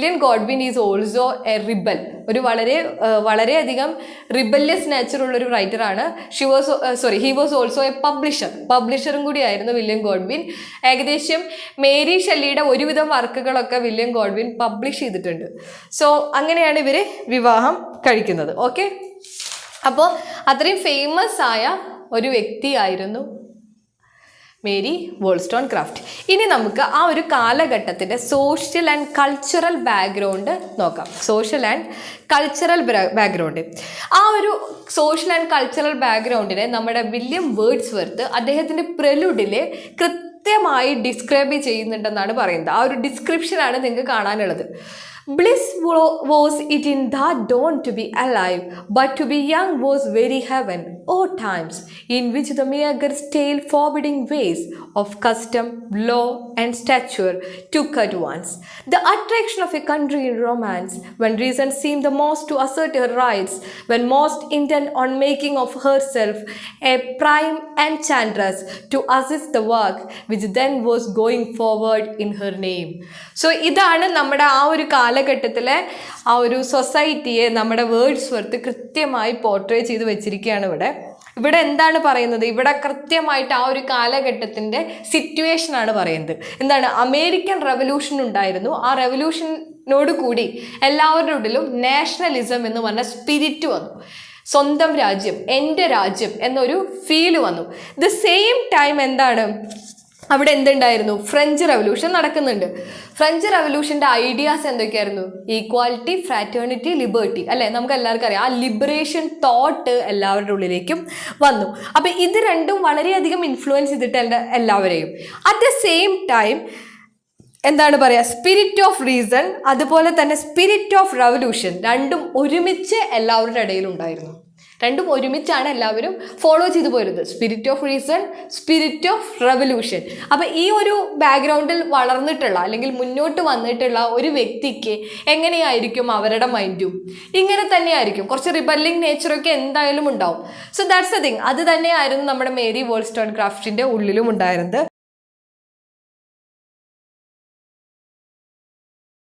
William Godwin is also A rebel. ഒരു വളരെയധികം rebellious nature ഉള്ളൊരു റൈറ്ററാണ്. ഹി വാസ് ഓൾസോ എ പബ്ലിഷറും കൂടിയായിരുന്നു വില്യം ഗോഡ്വിൻ. ഏകദേശം മേരി ഷെല്ലിയുടെ ഒരുവിധം വർക്കുകളൊക്കെ വില്യം ഗോഡ്വിൻ പബ്ലിഷ് ചെയ്തിട്ടുണ്ട്. സോ അങ്ങനെയാണ് ഇവർ വിവാഹം കഴിക്കുന്നത്. ഓക്കെ, അപ്പോൾ അത്രയും ഫേമസ് ആയ ഒരു വ്യക്തിയായിരുന്നു മേരി വോൾസ്റ്റോൺക്രാഫ്റ്റ്. ഇനി നമുക്ക് ആ ഒരു കാലഘട്ടത്തിൻ്റെ സോഷ്യൽ ആൻഡ് കൾച്ചറൽ ബാക്ക്ഗ്രൗണ്ട് നോക്കാം. Social and cultural background. ആ ഒരു സോഷ്യൽ ആൻഡ് കൾച്ചറൽ ബാക്ക്ഗ്രൗണ്ടിനെ നമ്മുടെ വില്യം വേർഡ്സ്വർത്ത് അദ്ദേഹത്തിൻ്റെ പ്രെലുഡിൽ കൃത്യമായി ഡിസ്ക്രൈബ് ചെയ്യുന്നുണ്ടെന്നാണ് പറയുന്നത്. ആ ഒരു ഡിസ്ക്രിപ്ഷനാണ് നിങ്ങൾക്ക് കാണാനുള്ളത്. Bliss was it in that dawn to be alive, but to be young was very heaven. O times in which the mere stale forbidding ways of custom, law, and stature took at once the attraction of a country in romance, when reason seemed the most to assert her rights, when most intent on making of herself a prime enchantress to assist the work which then was going forward in her name. So ഇതാണ് നമ്മുടെ ആ ഒരു കാലഘട്ടത്തിലെ ആ ഒരു സൊസൈറ്റിയെ നമ്മുടെ Wordsworth കൃത്യമായി portray ചെയ്ത് വെച്ചിരിക്കുകയാണ്. ഇവിടെ എന്താണ് പറയുന്നത്? ഇവിടെ കൃത്യമായിട്ട് ആ ഒരു കാലഘട്ടത്തിൻ്റെ സിറ്റുവേഷനാണ് പറയുന്നത്. എന്താണ്? അമേരിക്കൻ റെവല്യൂഷൻ ഉണ്ടായിരുന്നു. ആ റെവല്യൂഷനോട് കൂടി എല്ലാവരുടെ ഉള്ളിലും നാഷണലിസം എന്ന് പറഞ്ഞ സ്പിരിറ്റ് വന്നു. സ്വന്തം രാജ്യം, എൻ്റെ രാജ്യം എന്നൊരു ഫീല് വന്നു. ദ സെയിം ടൈം എന്താണ് അവിടെ എന്തുണ്ടായിരുന്നു? ഫ്രഞ്ച് റെവല്യൂഷൻ നടക്കുന്നുണ്ട്. ഫ്രഞ്ച് റെവല്യൂഷൻ്റെ ഐഡിയാസ് എന്തൊക്കെയായിരുന്നു? ഈക്വാലിറ്റി, ഫ്രാറ്റേണിറ്റി, ലിബർട്ടി, അല്ലേ? നമുക്ക് എല്ലാവർക്കും അറിയാം. ആ ലിബറേഷൻ തോട്ട് എല്ലാവരുടെ ഉള്ളിലേക്കും വന്നു. അപ്പം ഇത് രണ്ടും വളരെയധികം ഇൻഫ്ലുവൻസ് ചെയ്തിട്ടുണ്ട് എല്ലാവരെയും. അറ്റ് ദ സെയിം ടൈം എന്താണ് പറയുക? സ്പിരിറ്റ് ഓഫ് റീസൺ, അതുപോലെ തന്നെ സ്പിരിറ്റ് ഓഫ് റെവല്യൂഷൻ, രണ്ടും ഒരുമിച്ച് എല്ലാവരുടെ ഇടയിലുണ്ടായിരുന്നു. രണ്ടും ഒരുമിച്ചാണ് എല്ലാവരും ഫോളോ ചെയ്തു പോരുന്നത്. Spirit of reason, spirit of revolution. അപ്പം ഈ ഒരു ബാക്ക്ഗ്രൗണ്ടിൽ വളർന്നിട്ടുള്ള അല്ലെങ്കിൽ മുന്നോട്ട് വന്നിട്ടുള്ള ഒരു വ്യക്തിക്ക് എങ്ങനെയായിരിക്കും അവരുടെ മൈൻഡും? ഇങ്ങനെ തന്നെയായിരിക്കും. കുറച്ച് റിബല്ലിംഗ് നേച്ചറൊക്കെ എന്തായാലും ഉണ്ടാവും. So that's the thing. അത് തന്നെയായിരുന്നു നമ്മുടെ മേരി വോൾസ്റ്റോൺക്രാഫ്റ്റിൻ്റെ ഉള്ളിലും ഉണ്ടായിരുന്നത്.